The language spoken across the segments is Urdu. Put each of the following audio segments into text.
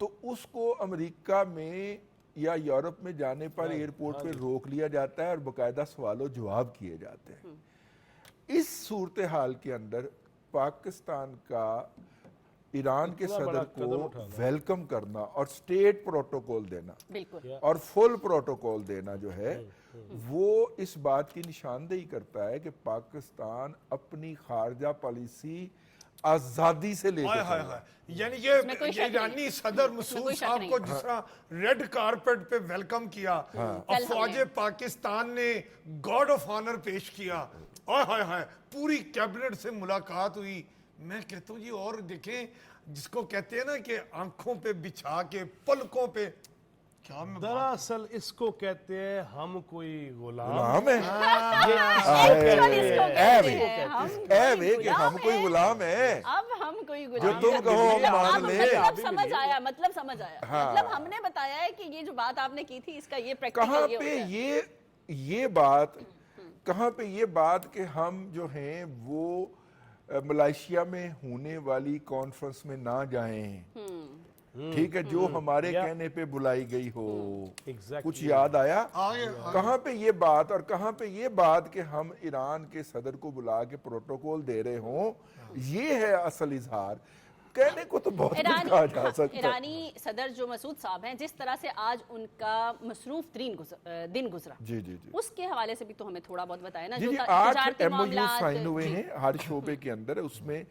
تو اس کو امریکہ میں یا یورپ میں جانے پر ایئرپورٹ پہ روک لیا جاتا ہے اور باقاعدہ سوال و جواب کیے جاتے ہیں. اس صورتحال کے اندر پاکستان کا ایران کے صدر کو ویلکم کرنا اور سٹیٹ پروٹوکول دینا اور فل پروٹوکول دینا جو ہے وہ اس بات کی نشاندہی کرتا ہے کہ پاکستان اپنی خارجہ پالیسی آزادی سے لے کے چل رہا ہے. یعنی کہ ایرانی صدر مسعود صاحب کو جس طرح ریڈ کارپٹ پہ ویلکم کیا، افواج پاکستان نے گارڈ آف آنر پیش کیا، پوری کیبنٹ سے ملاقات ہوئی. میں کہتا ہوں جی اور دیکھیں جس کو کہتے ہیں نا کہ آنکھوں پہ بچھا کے پلکوں پہ، کیا میں دراصل اس کو کہتے ہیں ہم کوئی غلام ہے. ہم کوئی غلام ہے، اب ہم کوئی جو تم کہو ہم مان لیں. مطلب سمجھ آیا. مطلب ہم نے بتایا ہے کہ یہ جو بات آپ نے کی تھی اس کا یہ کہاں پہ یہ بات کہ ہم جو ہیں وہ ملائیشیا میں ہونے والی کانفرنس میں نہ جائیں، ٹھیک ہے، جو ہمارے کہنے پہ بلائی گئی ہو. کچھ یاد آیا کہاں پہ یہ بات، اور کہاں پہ یہ بات کہ ہم ایران کے صدر کو بلا کے پروٹوکول دے رہے ہوں. یہ ہے اصل اظہار. کہنے کو تو بہت کچھ کہا جا سکتا ہے. ایرانی صدر جو مسعود صاحب ہیں، جس طرح سے آج ان کا مصروف دن گزرا، جی اس کے حوالے سے بھی تو ہمیں تھوڑا بہت بتائیں نا. جی 8 MOU سائن ہوئے ہیں ہر شعبے کے اندر. اس میں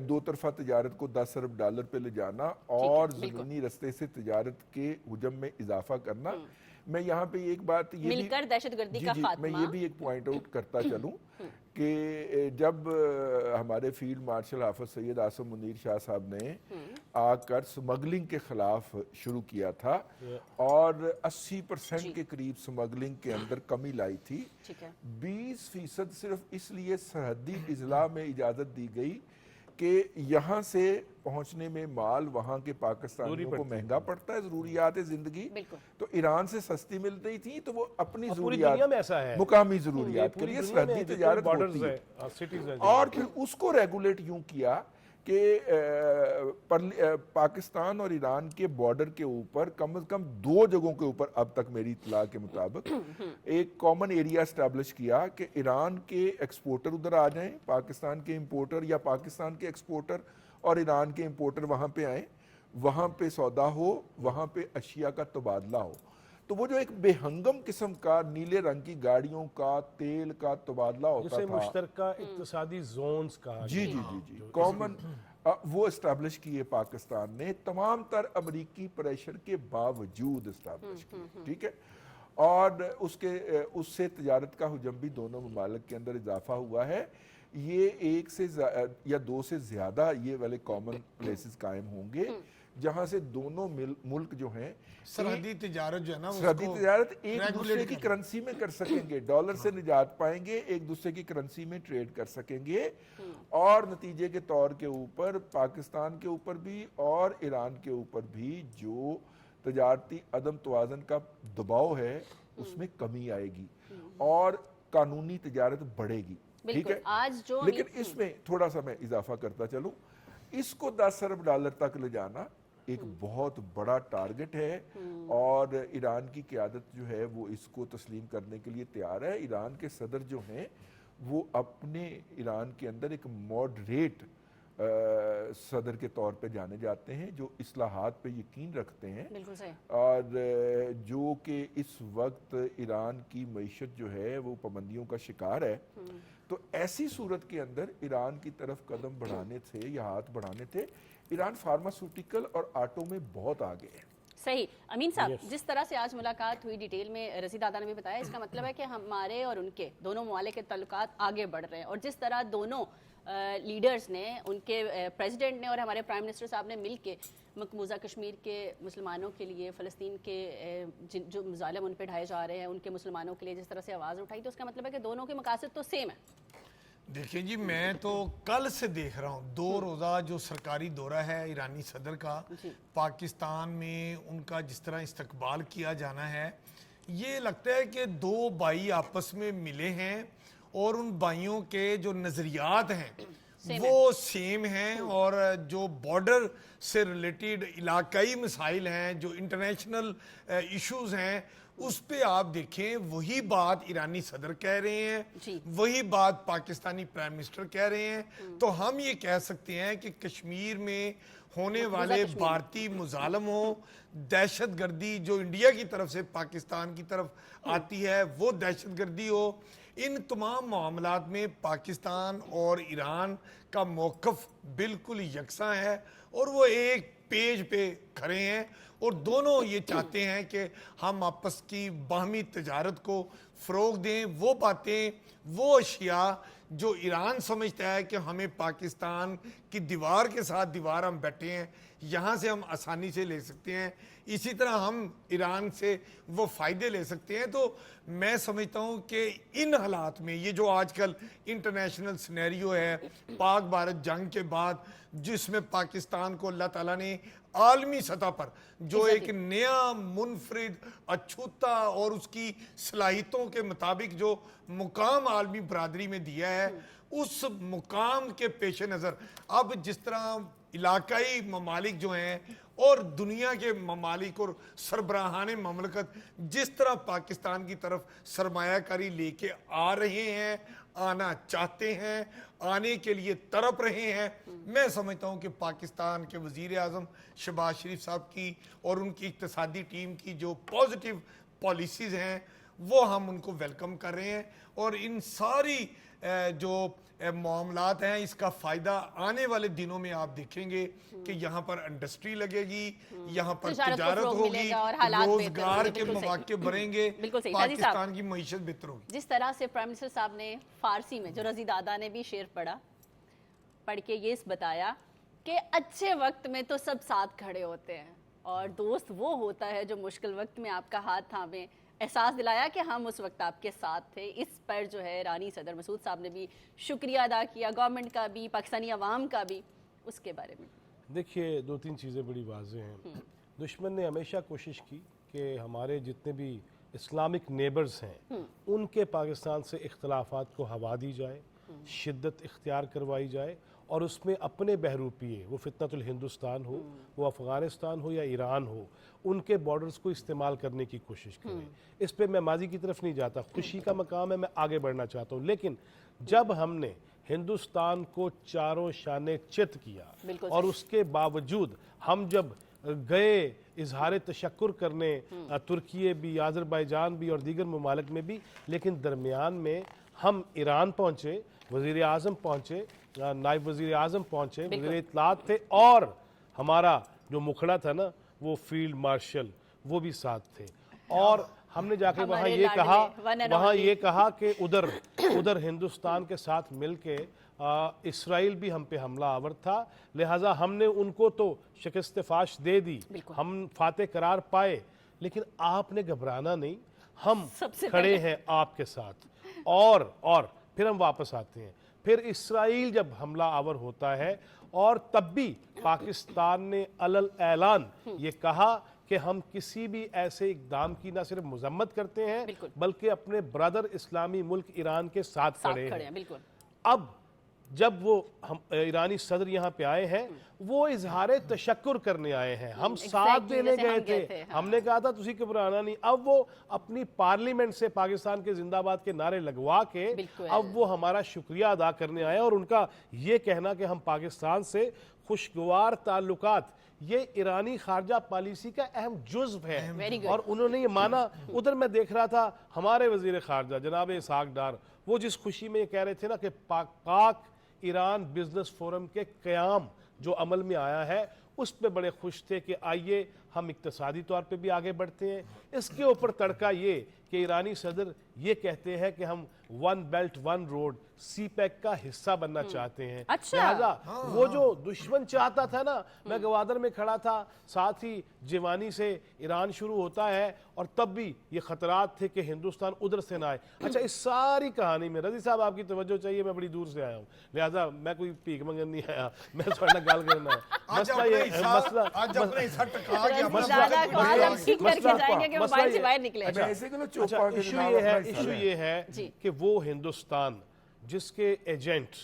دو طرفہ تجارت کو $10 ارب پہ لے جانا اور زمینی رستے سے تجارت کے حجم میں اضافہ کرنا. میں یہاں پہ ایک بات مل کر دہشت گردی کا خاتمہ، میں یہ بھی ایک پوائنٹ آؤٹ کرتا چلوں کہ جب ہمارے فیلڈ مارشل حافظ سید عاصم منیر شاہ صاحب نے آ کر سمگلنگ کے خلاف شروع کیا تھا اور 80% کے قریب سمگلنگ کے اندر کمی لائی تھی، 20% صرف اس لیے سرحدی اضلاع میں اجازت دی گئی کہ یہاں سے پہنچنے میں مال وہاں کے پاکستانیوں کو مہنگا پڑتا ہے، ضروریات زندگی تو ایران سے سستی مل رہی تھی، تو وہ اپنی ضروریات مقامی ضروریات کے لیے سرحدی تجارت ہوتی ہے. اور پھر اس کو ریگولیٹ یوں کیا کہ پاکستان اور ایران کے بارڈر کے اوپر کم از کم 2 جگہوں کے اوپر اب تک میری اطلاع کے مطابق ایک کامن ایریا اسٹیبلش کیا کہ ایران کے ایکسپورٹر ادھر آ جائیں، پاکستان کے امپورٹر یا پاکستان کے ایکسپورٹر اور ایران کے امپورٹر وہاں پہ آئیں، وہاں پہ سودا ہو، وہاں پہ اشیاء کا تبادلہ ہو. تو وہ جو ایک بے ہنگم قسم کا نیلے رنگ کی گاڑیوں کا تیل کا تبادلہ ہوتا تھا، جسے مشترکہ اقتصادی زونز کہا جی کامن، وہ اسٹیبلش کیے پاکستان نے تمام تر امریکی پریشر کے باوجود اسٹیبلش کیے، ٹھیک ہے. اور اس سے تجارت کا حجم بھی دونوں ممالک کے اندر اضافہ ہوا ہے. یہ 1 سے یا 2 سے زیادہ یہ والے کامن پلیسز قائم ہوں گے جہاں سے دونوں ملک جو ہیں سرحدی تجارت جو ہے نا، سرحدی تجارت ایک دوسرے کی کرنسی میں کر سکیں گے، ڈالر سے نجات پائیں گے، ایک دوسرے کی کرنسی میں ٹریڈ کر سکیں گے. اور نتیجے کے طور کے اوپر پاکستان کے اوپر بھی اور ایران کے اوپر بھی جو تجارتی عدم توازن کا دباؤ ہے اس میں کمی آئے گی اور قانونی تجارت بڑھے گی، ٹھیک ہے. لیکن اس میں تھوڑا سا میں اضافہ کرتا چلوں، اس کو $10 ارب تک لے جانا ایک بہت بڑا ٹارگٹ ہے اور ایران کی قیادت جو ہے وہ اس کو تسلیم کرنے کے لیے تیار ہے. ایران کے صدر جو ہیں وہ اپنے ایران کے اندر ایک ماڈریٹ صدر کے طور پہ جانے جاتے ہیں جو اصلاحات پہ یقین رکھتے ہیں اور جو کہ اس وقت ایران کی معیشت جو ہے وہ پابندیوں کا شکار ہے. تو ایسی صورت کے اندر ایران کی طرف قدم بڑھانے تھے یا ہاتھ بڑھانے تھے. ایران فارماسیوٹیکل اور آٹو میں بہت آگے ہے. صحیح. امین صاحب، جس طرح سے آج ملاقات ہوئی ڈیٹیل میں رضی دادا نے بھی بتایا، اس کا مطلب ہے کہ ہمارے اور ان کے دونوں ممالک کے تعلقات آگے بڑھ رہے ہیں اور جس طرح دونوں لیڈرز نے، ان کے پریزیڈنٹ نے اور ہمارے پرائم منسٹر صاحب نے مل کے مقبوضہ کشمیر کے مسلمانوں کے لیے، فلسطین کے جو مظالم ان پہ ڈھائے جا رہے ہیں ان کے مسلمانوں کے لیے جس طرح سے آواز اٹھائی، تو اس کا مطلب ہے کہ دونوں کے مقاصد تو سیم ہیں. دیکھیں جی، میں تو کل سے دیکھ رہا ہوں 2 روزہ جو سرکاری دورہ ہے ایرانی صدر کا پاکستان میں، ان کا جس طرح استقبال کیا جانا ہے، یہ لگتا ہے کہ 2 بھائی آپس میں ملے ہیں اور ان بھائیوں کے جو نظریات ہیں وہ سیم ہیں، اور جو بارڈر سے ریلیٹڈ علاقائی مسائل ہیں، جو انٹرنیشنل ایشوز ہیں، اس پہ آپ دیکھیں وہی بات ایرانی صدر کہہ رہے ہیں، وہی بات پاکستانی پرائم منسٹر کہہ رہے ہیں. تو ہم یہ کہہ سکتے ہیں کہ کشمیر میں ہونے والے بھارتی مظالموں، دہشت گردی جو انڈیا کی طرف سے پاکستان کی طرف آتی ہے، وہ دہشت گردی ہو، ان تمام معاملات میں پاکستان اور ایران کا موقف بالکل یکساں ہے، اور وہ ایک پیج پہ کھڑے ہیں، اور دونوں یہ چاہتے ہیں کہ ہم آپس کی باہمی تجارت کو فروغ دیں. وہ باتیں، وہ اشیاء جو ایران سمجھتا ہے کہ ہمیں پاکستان کی دیوار کے ساتھ دیوار ہم بیٹھے ہیں، یہاں سے ہم آسانی سے لے سکتے ہیں، اسی طرح ہم ایران سے وہ فائدے لے سکتے ہیں. تو میں سمجھتا ہوں کہ ان حالات میں یہ جو آج کل انٹرنیشنل سینیریو ہے پاک بھارت جنگ کے بعد، جس میں پاکستان کو اللہ تعالیٰ نے عالمی سطح پر جو ایک نیا منفرد اچھوتا اور اس کی صلاحیتوں کے مطابق جو مقام عالمی برادری میں دیا ہے، اس مقام کے پیش نظر اب جس طرح علاقائی ممالک جو ہیں اور دنیا کے ممالک اور سربراہان مملکت جس طرح پاکستان کی طرف سرمایہ کاری لے کے آ رہے ہیں، آنا چاہتے ہیں، آنے کے لیے تڑپ رہے ہیں، میں سمجھتا ہوں کہ پاکستان کے وزیر اعظم شہباز شریف صاحب کی اور ان کی اقتصادی ٹیم کی جو پازیٹیو پالیسیز ہیں وہ ہم ان کو ویلکم کر رہے ہیں، اور ان ساری جو معاملات ہیں اس کا فائدہ آنے والے دنوں میں آپ دیکھیں گے کہ یہاں پر انڈسٹری لگے گی، یہاں پر تجارت ہوگی، روزگار کے مواقع بڑھیں گے، پاکستان کی معیشت بہتر ہوگی. جس طرح سے پرائم منسٹر صاحب نے فارسی میں جو رضی دادا نے بھی شعر پڑھ کے یہ بتایا کہ اچھے وقت میں تو سب ساتھ کھڑے ہوتے ہیں اور دوست وہ ہوتا ہے جو مشکل وقت میں آپ کا ہاتھ تھامے. احساس دلایا کہ ہم اس وقت آپ کے ساتھ تھے. اس پر جو ہے ایرانی صدر مسعود صاحب نے بھی شکریہ ادا کیا، گورنمنٹ کا بھی، پاکستانی عوام کا بھی. اس کے بارے میں دیکھیے دو تین چیزیں بڑی واضح ہیں. دشمن نے ہمیشہ کوشش کی کہ ہمارے جتنے بھی اسلامک نیبرز ہیں ان کے پاکستان سے اختلافات کو ہوا دی جائے، شدت اختیار کروائی جائے، اور اس میں اپنے بہروپیے، وہ فتنۃ الہندوستان ہو، وہ افغانستان ہو یا ایران ہو، ان کے بارڈرز کو استعمال کرنے کی کوشش کریں. اس پہ میں ماضی کی طرف نہیں جاتا، خوشی کا مقام ہے، میں آگے بڑھنا چاہتا ہوں. لیکن جب ہم نے ہندوستان کو چاروں شانے چت کیا اور اس کے باوجود ہم جب گئے اظہار تشکر کرنے ترکیے بھی، آذربائیجان بھی اور دیگر ممالک میں بھی، لیکن درمیان میں ہم ایران پہنچے، وزیر اعظم پہنچے، نائب وزیر اعظم پہنچے، وزیر اطلاعات تھے، اور ہمارا جو مکھڑا تھا نا وہ فیلڈ مارشل وہ بھی ساتھ تھے. اور ہم نے جا کے وہاں یہ کہا کہ ادھر ہندوستان کے ساتھ مل کے اسرائیل بھی ہم پہ حملہ آور تھا، لہٰذا ہم نے ان کو تو شکست فاش دے دی، ہم فاتح قرار پائے، لیکن آپ نے گھبرانا نہیں، ہم کھڑے ہیں آپ کے ساتھ. اور پھر ہم واپس آتے ہیں. پھر اسرائیل جب حملہ آور ہوتا ہے، اور تب بھی پاکستان نے علل اعلان یہ کہا کہ ہم کسی بھی ایسے اقدام کی نہ صرف مذمت کرتے ہیں بلکہ اپنے برادر اسلامی ملک ایران کے ساتھ کھڑے ہیں. اب جب وہ ایرانی صدر یہاں پہ آئے ہیں وہ اظہار تشکر کرنے آئے ہیں، ہم ساتھ دینے گئے تھے، ہم نے کہا تھا تسی گھبرانا نہیں. اب وہ اپنی پارلیمنٹ سے پاکستان کے زندہ باد کے نعرے لگوا کے اب وہ ہمارا شکریہ ادا کرنے آئے، اور ان کا یہ کہنا کہ ہم پاکستان سے خوشگوار تعلقات یہ ایرانی خارجہ پالیسی کا اہم جزو ہے، اور انہوں نے یہ مانا. ادھر میں دیکھ رہا تھا ہمارے وزیر خارجہ جناب اسحاق ڈار، وہ جس خوشی میں یہ کہہ رہے تھے نا کہ پاک ایران بزنس فورم کے قیام جو عمل میں آیا ہے اس پہ بڑے خوش تھے کہ آئیے ہم اقتصادی طور پہ بھی آگے بڑھتے ہیں. اس کے اوپر تڑکا یہ کہ ایرانی صدر یہ کہتے ہیں کہ ہم ون بیلٹ ون روڈ سی پیک کا حصہ بننا چاہتے ہیں. لہذا وہ جو دشمن چاہتا تھا نا، میں گوادر میں کھڑا تھا، ساتھ ہی جیوانی سے ایران شروع ہوتا ہے، اور تب بھی یہ خطرات تھے کہ ہندوستان ادھر سے نہ آئے. اچھا اس ساری کہانی میں رضی صاحب آپ کی توجہ چاہیے، میں بڑی دور سے آیا ہوں، لہذا میں کوئی پیک منگن نہیں آیا، میں تھوڑا گال کرنا ہے. ایشو یہ ہے کہ وہ ہندوستان جس کے ایجنٹ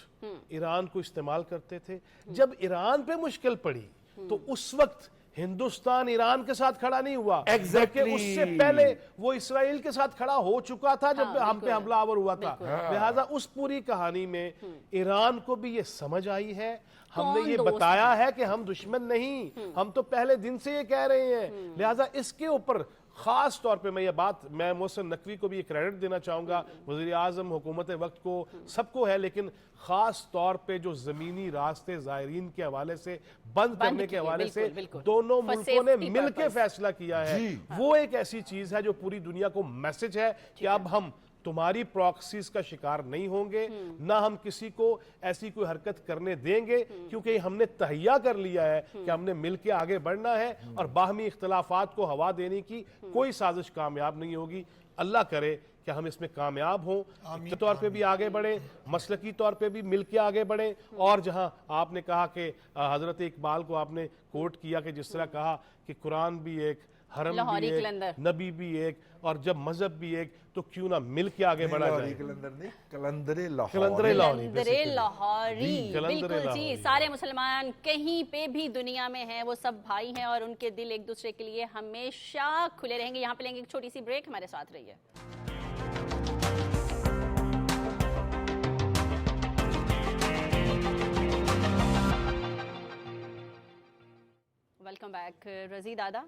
ایران کو استعمال کرتے تھے. جب ایران پہ مشکل پڑی تو اس وقت ہندوستان ایران کے ساتھ کھڑا نہیں ہوا, بلکہ اس سے پہلے وہ اسرائیل کے ساتھ کھڑا ہو چکا تھا جب ہم پہ حملہ آور ہوا تھا. لہٰذا اس پوری کہانی میں ایران کو بھی یہ سمجھ آئی ہے, ہم نے یہ بتایا ہے کہ ہم دشمن نہیں, ہم تو پہلے دن سے یہ کہہ رہے ہیں. لہٰذا اس کے اوپر خاص طور پہ میں یہ بات, میں محسن نقوی کو بھی یہ کریڈٹ دینا چاہوں گا, وزیر اعظم, حکومت وقت کو, سب کو ہے, لیکن خاص طور پہ جو زمینی راستے زائرین کے حوالے سے بند کرنے کے حوالے سے دونوں ملکوں نے مل کے فیصلہ کیا ہے, وہ ایک ایسی چیز ہے جو پوری دنیا کو میسج ہے کہ اب ہم تمہاری پراکسیز کا شکار نہیں ہوں گے, نہ ہم کسی کو ایسی کوئی حرکت کرنے دیں گے, کیونکہ ہم نے تہیہ کر لیا ہے کہ ہم نے مل کے آگے بڑھنا ہے اور باہمی اختلافات کو ہوا دینے کی کوئی سازش کامیاب نہیں ہوگی. اللہ کرے کہ ہم اس میں کامیاب ہوں, اقتصادی طور پہ بھی آگے بڑھیں, مسلکی طور پہ بھی مل کے آگے بڑھیں. اور جہاں آپ نے کہا کہ حضرت اقبال کو آپ نے کوٹ کیا کہ جس طرح کہا کہ قرآن بھی ایک, حرم بھی ایک, نبی بھی ایک, اور جب مذہب بھی ایک, تو کیوں نہ مل کے آگے بڑھا جائے. کلندر لاہوری, بالکل جی. سارے مسلمان کہیں پہ بھی دنیا میں ہیں وہ سب بھائی ہیں اور ان کے دل ایک دوسرے کے لیے ہمیشہ کھلے رہیں گے. یہاں پہ لیں گے ایک چھوٹی سی بریک, ہمارے ساتھ رہیے. Welcome back. رضی دادا,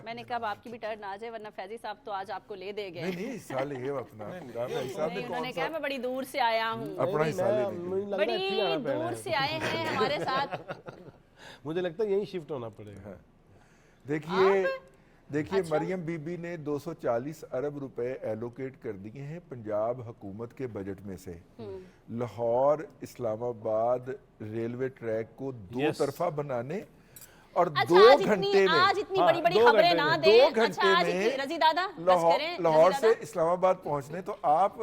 میں نے کہا آپ کی بھی ٹرن آ جائے, ورنہ فیضی صاحب تو آج آپ کو لے دے گئے. نہیں سال یہ اپنا انہوں نے کہا میں بڑی دور سے آیا ہوں, اپنا ہی سال بڑی دور سے آئے ہیں ہمارے ساتھ. مجھے لگتا ہے یہیں شفٹ ہونا پڑے گا. دیکھیے مریم بی بی نے 240 ارب روپے ایلوکیٹ کر دیے ہیں پنجاب حکومت کے بجٹ میں سے لاہور اسلام آباد ریلوے ٹریک کو 2 طرفہ بنانے, اور 2 گھنٹے میں, آج اتنی بڑی بڑی خبریں نہ دیں. 2 گھنٹے میں لاہور سے اسلام آباد پہنچنے. تو آپ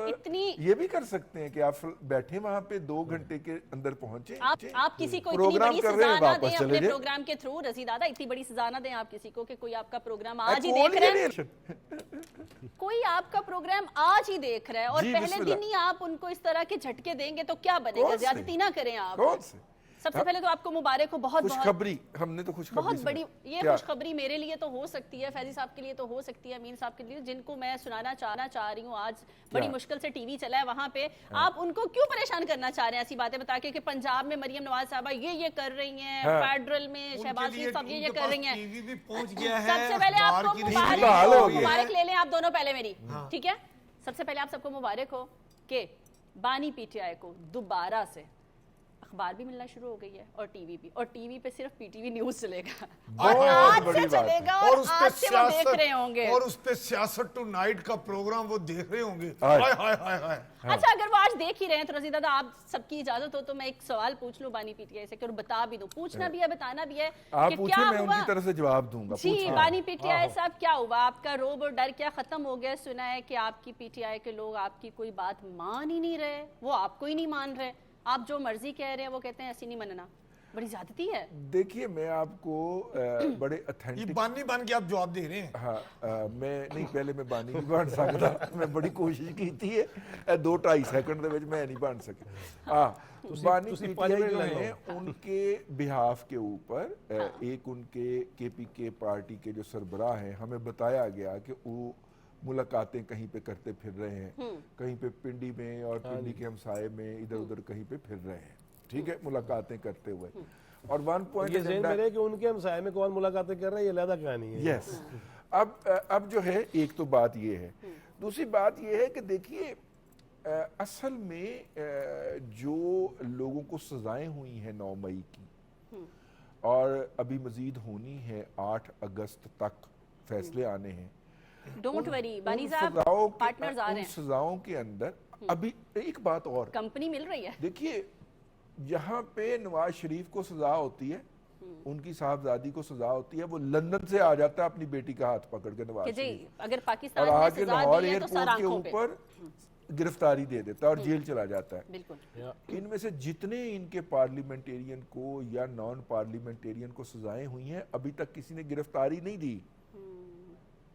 یہ بھی کر سکتے ہیں کہ آپ بیٹھے وہاں پہ 2 گھنٹے کے اندر پہنچے. آپ کسی کو اتنی بڑی سزا نہ دیں اپنے پروگرام کے تھرو. رضی دادا, اتنی بڑی سزا نہ دیں آپ کسی کو کہ کوئی آپ کا پروگرام آج ہی دیکھ رہے ہیں, کوئی آپ کا پروگرام آج ہی دیکھ رہا ہے اور پہلے دن ہی آپ ان کو اس طرح کے جھٹکے دیں گے تو کیا بنے گا. زیادتی نہ کریں آپ. سب سے پہلے تو آپ کو مبارک ہو, بہت خوشخبری. ہم نے تو خوشخبری بہت بڑی, یہ خوشخبری میرے لیے تو ہو سکتی ہے, فیضی صاحب کے لیے تو ہو سکتی ہے, امین صاحب کے لیے, جن کو میں سنانا چاہ رہی ہوں. آج بڑی مشکل سے ٹی وی چلا ہے وہاں پہ, آپ ان کو کیوں پریشان کرنا چاہ رہے ہیں ایسی باتیں بتا کے کہ پنجاب میں مریم نواز صاحبہ یہ کر رہی ہیں, فیڈرل میں شہباز شریف صاحب یہ کر رہی ہیں. سب سے پہلے آپ کو مبارک لے لیں آپ دونوں پہلے میری, ٹھیک ہے. سب سے پہلے آپ سب کو مبارک ہو کہ بانی پی ٹی آئی کو دوبارہ سے اخبار بھی ملنا شروع ہو گئی ہے اور ٹی وی بھی, اور ٹی وی پہ صرف پی ٹی وی نیوز چلے گا, آج سے چلے گا, اور آج سے وہ دیکھ رہے ہوں گے, اور اس پہ سیاست ٹو نائٹ کا پروگرام وہ دیکھ رہے ہوں گے. ہائے ہائے ہائے ہائے. اچھا, اگر وہ آج دیکھ ہی رہے ہیں تو رضی دادا آپ سب کی اجازت ہو تو میں ایک سوال پوچھ لوں بانی پی ٹی آئی سے, کہ بتا بھی دوں, پوچھنا بھی ہے بتانا بھی ہے کہ کیا ہوا. میں ان کی طرف سے جواب دوں گا. جی بانی پی ٹی آئی صاحب, کیا ہوا, آپ کا روب اور ڈر کیا ختم ہو گیا؟ سنا ہے کہ آپ کی پی ٹی آئی کے لوگ آپ کی کوئی بات مان ہی نہیں رہے, وہ آپ کو ہی نہیں مان رہے, آپ جو مرضی کہہ رہے ہیں وہ کہتے ہیں ایسی نہیں مننا. بڑی زیادتی ہے. دیکھیے میں آپ کو بڑے اتھینٹک, بانی بن کے آپ جواب دے رہے ہیں. ہاں میں نہیں, پہلے میں بانی نہیں بن سکتا, میں بڑی کوشش کی تھی 2-2.5 سیکنڈ دے وچ میں نہیں بن سکا. بانی پی ٹی آئی جو ہیں ان کے بہاف کے اوپر ایک ان کے پی کے پارٹی کے جو سربراہ ہیں, ہمیں بتایا گیا کہ وہ ملاقاتیں کہیں پہ کرتے پھر رہے ہیں, کہیں پہ پنڈی میں اور پنڈی کے ہمسائے میں ادھر ادھر کہیں پہ پھر رہے ہیں, ٹھیک ہے, ملاقاتیں کرتے ہوئے. اور 1 پوائنٹ یہ ذہن میں رہے کہ ان کے ہمسائے میں کون ملاقاتیں کر رہے ہیں, یہ علیحدہ کہانی ہے. یس. اب جو ہے ایک تو بات یہ ہے, دوسری بات یہ ہے کہ دیکھیے اصل میں جو لوگوں کو سزائیں ہوئی ہیں 9 مئی کی اور ابھی مزید ہونی ہے 8 اگست تک فیصلے آنے ہیں, ڈونٹ وری بانی صاحب, پارٹنرز آ رہے ہیں. سزاؤں کے اندر ابھی ایک بات اور, کمپنی مل رہی ہے. دیکھیے جہاں پہ نواز شریف کو سزا ہوتی ہے, ان کی صاحبزادی کو سزا ہوتی ہے, وہ لندن سے آ جاتا ہے اپنی بیٹی کا ہاتھ پکڑ کے نواز شریف, اگر پاکستان اور میں آگے سزا لاہور دی ہے تو سر ایئرپورٹ کے آنکھوں پہ اوپر گرفتاری دے دیتا ہے اور جیل چلا جاتا ہے. بالکل. ان میں سے جتنے ان کے پارلیمنٹیرین کو یا نان پارلیمنٹیرین کو سزائیں ہوئی ہیں, ابھی تک کسی نے گرفتاری نہیں دی.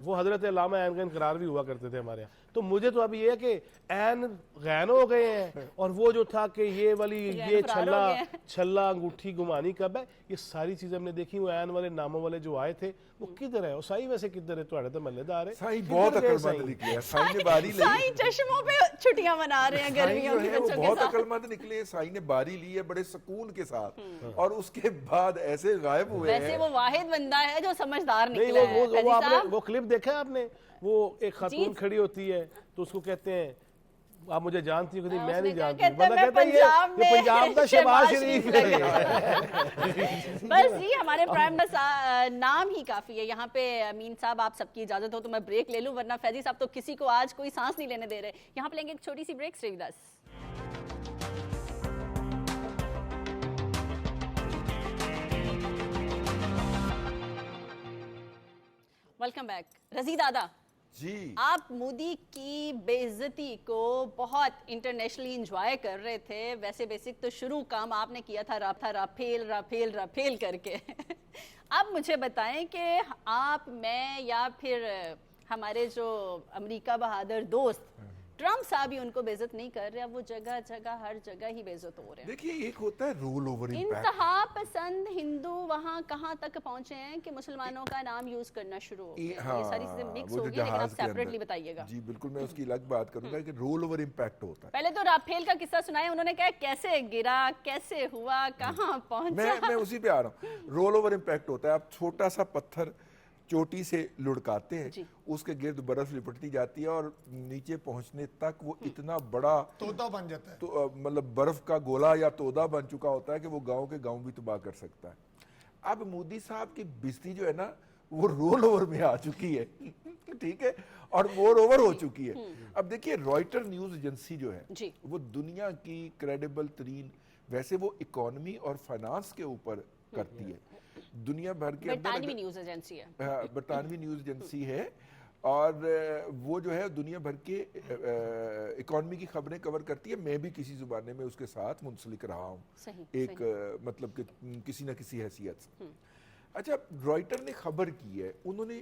وہ حضرت علامہ عین کا انقرار بھی ہوا کرتے تھے ہمارے یہاں. تو مجھے تو اب یہ ہے کہ عین غین ہو گئے ہیں, اور وہ جو تھا کہ یہ والی یہ چھلا انگوٹھی گمانی کب ہے, یہ ساری چیزیں ہم نے دیکھی. وہ عین والے ناموں والے جو آئے تھے وہ کدھر ہے؟ سائی ویسے کدھر ہے؟ تھوڑے تو محلے دار ہے. سائی بہت عقل مند نکلے ہیں, سائی نے باری لی, سائی چشموں پہ چھٹیاں منا رہے ہیں گرمیوں کی بچوں کے ساتھ. بہت عقل مند نکلے ہیں. سائی نے باری لی ہے بڑے سکون کے ساتھ, اور اس کے بعد ایسے غائب ہوئے ہیں. ویسے وہ واحد بندہ ہے جو سمجھدار نکلا ہے. وہ کلپ دیکھا ہے آپ نے؟ وہ ایک خاتون کھڑی ہوتی ہے تو اس کو کہتے ہیں آپ مجھے جانتی ہو؟ میں نہیں جانتی. بندہ کہتا ہے یہ پنجاب کا شہباز شریف ہے. بس جی ہمارے پرائم نام ہی کافی ہے یہاں پہ. امین صاحب آپ سب کی اجازت ہو تو میں بریک لے لوں, ورنہ فیضی صاحب تو کسی کو آج کوئی سانس نہیں لینے دے رہے. یہاں پہ لیں گے ایک چھوٹی سی break. Stay with us. Welcome back. Razi Dada جی, آپ مودی کی بے عزتی کو بہت انٹرنیشنلی انجوائے کر رہے تھے. ویسے بیسک تو شروع کام آپ نے کیا تھا رافیل کر کے. اب مجھے بتائیں کہ آپ, میں یا پھر ہمارے جو امریکہ بہادر دوست ٹرمپ صاحب ہی ان کو بے عزت نہیں کر رہے. اب وہ جگہ جگہ ہر جگہ ہی بے عزت ہو رہے ہیں. دیکھیے ایک ہوتا ہے رول اوور امپیکٹ. انتہا پسند ہندو وہاں کہاں تک پہنچے ہیں کہ مسلمانوں کا نام یوز کرنا شروع ہو گیا. یہ ساری چیزیں مکس ہو گئی, لیکن آپ سیپریٹلی بتائیے گا. جی بالکل, میں اس کی الگ بات کروں گا کہ رول اوور امپیکٹ ہوتا ہے. پہلے تو رافیل کا قصہ سنایا, انہوں نے کہا کیسے گرا, کیسے ہوا, کہاں پہنچا. میں اسی پہ آ رہا ہوں. رول اوور امپیکٹ ہوتا ہے. آپ چھوٹا سا پتھر چوٹی سے لڑکاتے ہیں, اس کے گرد برف لپٹتی جاتی ہے اور نیچے پہنچنے تک وہ اتنا بڑا تودا بن جاتا ہے, تو مطلب برف کا گولا یا تودا بن چکا ہوتا ہے کہ وہ گاؤں کے گاؤں بھی تباہ کر سکتا ہے. اب مودی صاحب کی بستی جو ہے نا وہ رول اوور میں آ چکی ہے, ٹھیک ہے, اور مور اوور ہو چکی ہے. اب دیکھیے رائٹر نیوز ایجنسی جو ہے وہ دنیا کی کریڈیبل ترین, ویسے وہ اکانومی اور فائنانس کے اوپر کرتی ہے دنیا بھر کے اندر. برطانوی نیوز ایجنسی ہے, برطانوی نیوز ایجنسی ہے, اور وہ جو ہے دنیا بھر کے اکانومی کی خبریں کور کرتی ہے. میں بھی کسی زمانے میں اس کے ساتھ منسلک رہا ہوں ایک مطلب کہ کسی نہ کسی حیثیت سے. اچھا, رائٹر نے خبر کی ہے, انہوں نے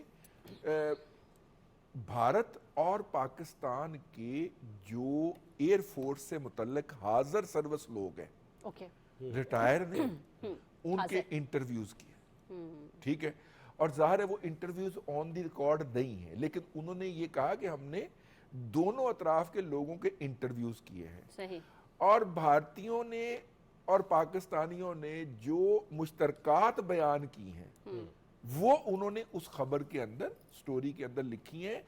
بھارت اور پاکستان کے جو ایئر فورس سے متعلق حاضر سروس لوگ ہیں ریٹائر نے ان کے انٹرویوز کیے, ٹھیک ہے, اور ظاہر ہے وہ انٹرویوز آن دی ریکارڈ نہیں ہیں, لیکن انہوں نے یہ کہا کہ ہم نے دونوں اطراف کے لوگوں کے انٹرویوز کیے ہیں, اور بھارتیوں نے اور پاکستانیوں نے جو مشترکات بیان کی ہیں وہ انہوں نے اس خبر کے اندر, سٹوری کے اندر لکھی ہیں.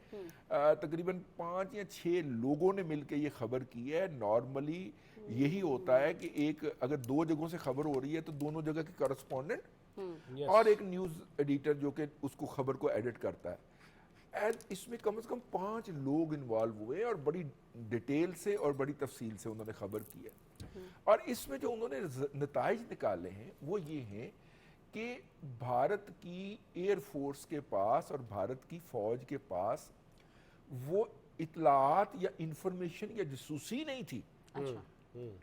تقریباً 5 یا 6 لوگوں نے مل کے یہ خبر کی ہے. نارملی یہی ہوتا ہے کہ ایک اگر 2 جگہوں سے خبر ہو رہی ہے تو دونوں جگہ کے کورسپونڈنٹ اور ایک نیوز ایڈیٹر جو کہ اس کو خبر کو ایڈٹ کرتا ہے. اینڈ اس میں کم از کم 5 لوگ انوالو ہوئے اور بڑی ڈیٹیل سے اور بڑی تفصیل سے انہوں نے خبر کی ہے. اور اس میں جو انہوں نے نتائج نکالے ہیں وہ یہ ہیں کہ بھارت کی ایئر فورس کے پاس اور بھارت کی فوج کے پاس وہ اطلاعات یا انفارمیشن یا جاسوسی نہیں تھی,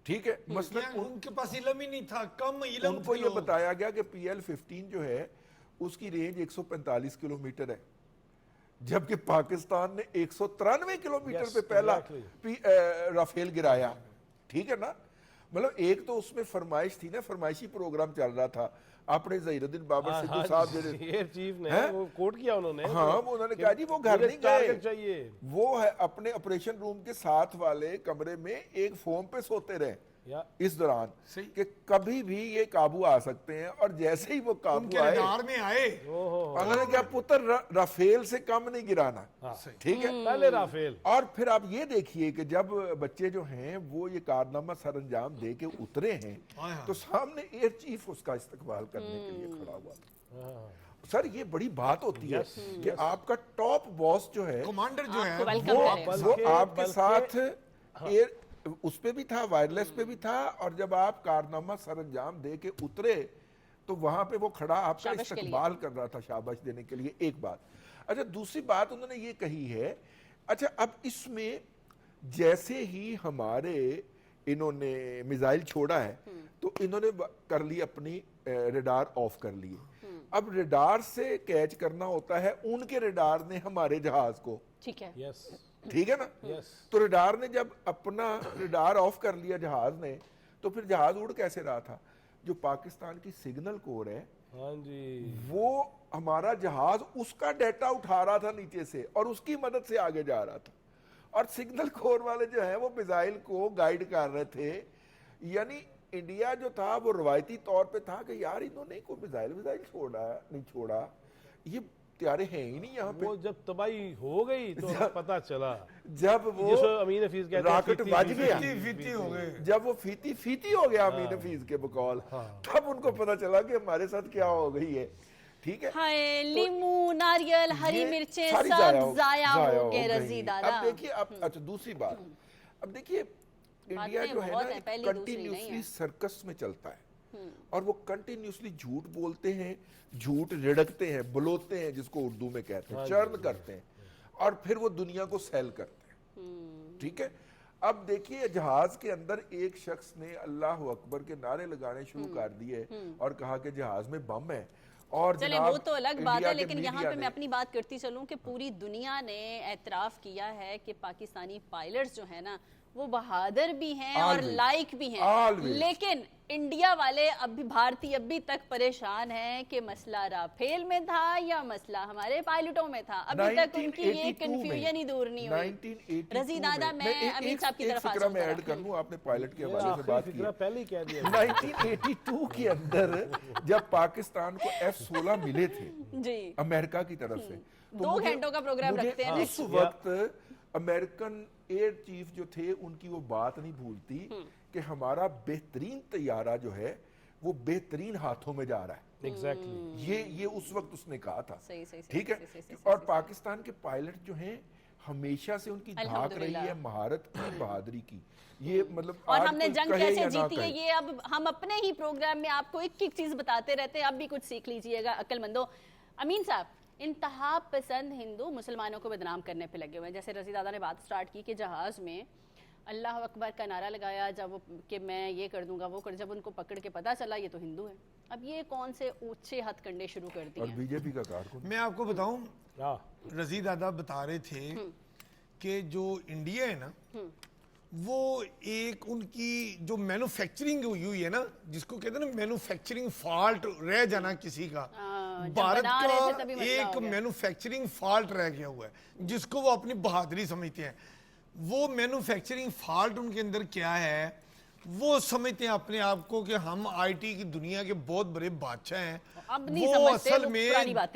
ٹھیک ہے. مثلا ان کے پاس علم ہی نہیں تھا, کم علم. ان کو یہ بتایا گیا کہ PL-15 جو ہے اس کی رینج 145 کلومیٹر ہے, جبکہ پاکستان نے 193 کلومیٹر پہ پہلا رافیل گرایا, ٹھیک ہے نا. مطلب ایک تو اس میں فرمائش تھی نا, فرمائشی پروگرام چل رہا تھا. اپنے ظہیر الدین بابر سدھو صاحب جو ایئر چیف نے وہ کوٹ کیا انہوں نے, ہاں وہ انہوں نے کہا جی وہ گھر نہیں گئے, وہ ہے اپنے آپریشن روم کے ساتھ والے کمرے میں ایک فوم پہ سوتے رہے اس دوران کہ کبھی بھی یہ قابو آ سکتے ہیں. اور جیسے ہی وہ قابو آئے انہوں نے کہا پتر رافیل سے کم نہیں گرانا, ٹھیک ہے, پہلے رافیل. اور پھر آپ یہ دیکھیے کہ جب بچے جو ہیں وہ یہ کارنامہ سر انجام دے کے اترے ہیں تو سامنے ایئر چیف اس کا استقبال کرنے کے لیے کھڑا ہوا تھا. سر یہ بڑی بات ہوتی ہے کہ آپ کا ٹاپ باس جو ہے کمانڈر جو ہے وہ آپ کے ساتھ اس پہ بھی تھا, وائرلیس پہ بھی تھا, اور جب آپ کارنامہ سر انجام دے کے اترے تو وہاں پہ وہ کھڑا آپ کا استقبال کر رہا تھا شاباش دینے کے لیے. ایک بات. اچھا دوسری بات انہوں نے یہ کہی ہے, اچھا اب اس میں جیسے ہی ہمارے انہوں نے میزائل چھوڑا ہے تو انہوں نے کر لی اپنی ریڈار آف کر لیے. اب ریڈار سے کیچ کرنا ہوتا ہے, ان کے ریڈار نے ہمارے جہاز کو, ٹھیک ہے, یس ٹھیک ہے نا, تو ریڈار نے جب اپنا ریڈار آف کر لیا جہاز نے, تو پھر جہاز اڑ کیسے رہا تھا؟ جو پاکستان کی سگنل کور ہے, ہاں جی, وہ ہمارا جہاز اس کا ڈیٹا اٹھا رہا تھا نیچے سے اور اس کی مدد سے آگے جا رہا تھا, اور سگنل کور والے جو ہیں وہ میزائل کو گائیڈ کر رہے تھے. یعنی انڈیا جو تھا وہ روایتی طور پہ تھا کہ یار انہوں نے کوئی میزائل نہیں چھوڑا, یہ طیارے ہیں ہی نہیں یہاں پہ. وہ جب تباہی ہو گئی تو پتہ چلا, جب وہ جس کو امین حفیظ کہتے ہیں راکٹ بج گیا, فیتی ہو گئے, جب وہ فیتی ہو گیا امین حفیظ کے بقول, تب ان کو پتہ چلا کہ ہمارے ساتھ کیا ہو گئی ہے. ٹھیک ہے, ہائے لیمو, ناریل, ہری مرچیں سب ضائع ہو گئے رضی دادا. اب دیکھیے, اب اچھا دوسری بات, اب دیکھیے انڈیا جو ہے نا کنٹینیوسلی سرکس میں چلتا ہے, اور وہ کنٹینیوسلی جھوٹ بولتے ہیں, جھوٹ رڑکتے ہیں, بلوتے ہیں, جس کو اردو میں کہتے ہیں, چرن کرتے ہیں, اور پھر وہ دنیا کو سیل کرتے ہیں. ٹھیک ہے, اب دیکھیے جہاز کے اندر ایک شخص نے اللہ اکبر کے نعرے لگانے شروع کر دیے اور کہا کہ جہاز میں بم ہے. اور چلیں وہ تو الگ بات ہے, لیکن یہاں پہ میں اپنی بات کرتی چلوں کہ پوری دنیا نے اعتراف کیا ہے کہ پاکستانی پائلٹس جو ہیں نا وہ بہادر بھی ہیں اور لائق بھی ہیں, لیکن انڈیا والے اب بھی بھارتی اب بھی تک پریشان ہیں کہ مسئلہ رافیل میں تھا یا مسئلہ ہمارے پائلٹوں میں تھا. ابھی تک ان کی یہ کنفیوژن ہی دور نہیں ہوئی. رضی دادا, میں امین صاحب کی طرف فکرہ میں ایڈ کر لوں, آپ نے پائلٹ کے حوالے سے بات کی, پہلے ہی کہہ دیا. 1982 کے اندر جب پاکستان کو F-16 ملے تھے جی امریکہ کی طرف سے, 2 گھنٹوں کا پروگرام رکھتے ہیں, اس وقت امریکن ایئر چیف جو تھے ان کی وہ بات نہیں بھولتی کہ ہمارا بہترین طیارہ جو ہے وہ بہترین ہاتھوں میں جا رہا ہے. ایگزیکٹلی, یہ اس وقت اس نے کہا تھا. صحیح, ٹھیک ہے, اور پاکستان کے پائلٹ جو ہیں ہمیشہ سے ان کی دھاک رہی ہے مہارت کی, بہادری کی. یہ مطلب اور ہم نے جنگ کیسے جیتی ہے یہ اب ہم اپنے ہی پروگرام میں آپ کو ایک ایک چیز بتاتے رہتے ہیں, اب بھی کچھ سیکھ لیجئے گا عقل مندوں. امین صاحب, انتہا پسند ہندو مسلمانوں کو بدنام کرنے پہ لگے ہوئے ہیں. جیسے رضی دادا نے بات سٹارٹ کی کہ جہاز میں اللہ اکبر کا نعرہ لگایا جب کہ میں یہ کر دوں گا وہ کر, جب ان کو پکڑ کے پتا چلا یہ تو ہندو ہے, اب یہ کون سے اونچے ہتھ کنڈے شروع کر دیے. اور بی جے پی کا کارکن, میں آپ کو بتاؤں, رضی دادا بتا رہے تھے کہ جو انڈیا ہے نا وہ ایک ان کی جو مینوفیکچرنگ ہوئی ہے نا, جس کو کہتے ہیں نا مینوفیکچرنگ فالٹ رہ جانا کسی کا, بھارت کا ایک مینوفیکچرنگ فالٹ رہ گیا ہوا ہے جس کو وہ اپنی بہادری سمجھتے ہیں. وہ مینوفیکچرنگ فالٹ ان کے اندر کیا ہے, وہ سمجھتے ہیں اپنے آپ کو کہ ہم آئی ٹی کی دنیا کے بہت بڑے بادشاہ ہیں. وہ اصل میں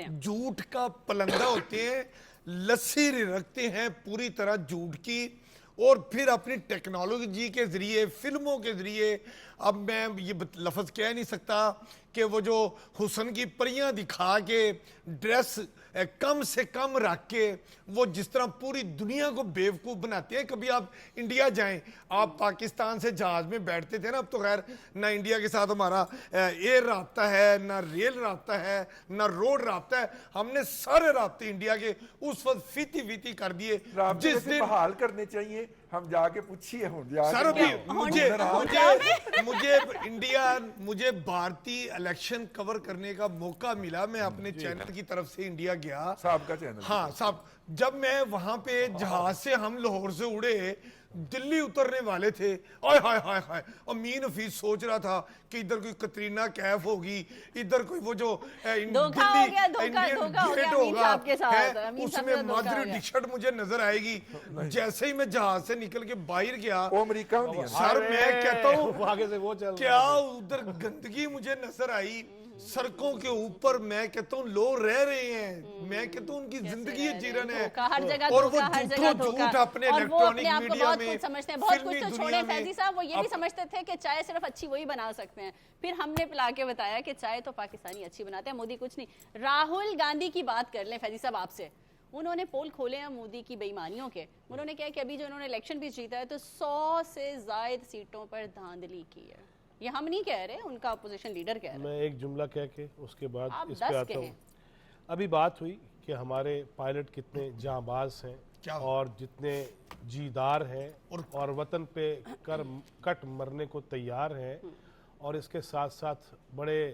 جھوٹ کا پلندہ ہوتے ہیں, لسی رکھتے ہیں پوری طرح جھوٹ کی, اور پھر اپنی ٹیکنالوجی کے ذریعے, فلموں کے ذریعے, اب میں یہ لفظ کہہ نہیں سکتا کہ وہ جو حسن کی پریاں دکھا کے ڈریس کم سے کم رکھ کے وہ جس طرح پوری دنیا کو بیوقوف بناتے ہیں. کبھی آپ انڈیا جائیں, آپ پاکستان سے جہاز میں بیٹھتے تھے نا, اب تو خیر نہ انڈیا کے ساتھ ہمارا ایئر رابطہ ہے, نہ ریل رابطہ ہے, نہ روڈ رابطہ ہے, ہم نے سارے رابطے انڈیا کے اس وقت فیتی کر دیے. جس دن بحال کرنے چاہیے, ہم جا کے پوچھیے سر مجھے انڈیا, مجھے بھارتی الیکشن کور کرنے کا موقع ملا, میں اپنے چینل کی طرف سے انڈیا گیا, صاحب کا چینل, ہاں صاحب, جب میں وہاں پہ جہاز سے ہم لاہور سے اڑے دلی اترنے والے تھے, آئے ہائے ہائے ہائے, امین حفیظ سوچ رہا تھا کہ ادھر کوئی کترینہ کیف ہوگی, ادھر کوئی وہ جو دلی انڈین گیٹ ہوگا, اس میں مادری ڈشٹ مجھے نظر آئے گی. جیسے ہی میں جہاز سے نکل کے باہر گیا, سر میں کہتا ہوں کیا ادھر گندگی مجھے نظر آئی سڑکوں کے اوپر, میں کہتا ہوں لوگ رہ رہے ہیں, میں کہتا ہوں ان کی زندگی جیرن ہے, اور وہ جھوٹ اپنے الیکٹرانک میڈیا میں بہت کچھ تو چھوڑے. فیضی صاحب وہ یہ بھی سمجھتے تھے کہ چائے صرف اچھی وہی بنا سکتے ہیں, پھر ہم نے پلا کے بتایا کہ چائے تو پاکستانی اچھی بناتے ہیں, مودی کچھ نہیں. راہل گاندھی کی بات کر لیں فیضی صاحب آپ سے, انہوں نے پول کھولے ہیں مودی کی بے ایمانیوں کے. انہوں نے کہا کہ ابھی جو انہوں نے الیکشن بھی جیتا ہے تو 100 سے زائد سیٹوں پر دھاندلی کی ہے. یہ ہم نہیں کہہ رہے, ان کا اپوزیشن لیڈر کہہ رہے ہیں. میں ایک جملہ کہہ کے اس کے بعد اس پہ آتا ہوں. ابھی بات ہوئی کہ ہمارے پائلٹ کتنے جاں باز ہیں اور جتنے جیدار ہیں اور وطن پہ کٹ مرنے کو تیار ہیں, اور اس کے ساتھ ساتھ بڑے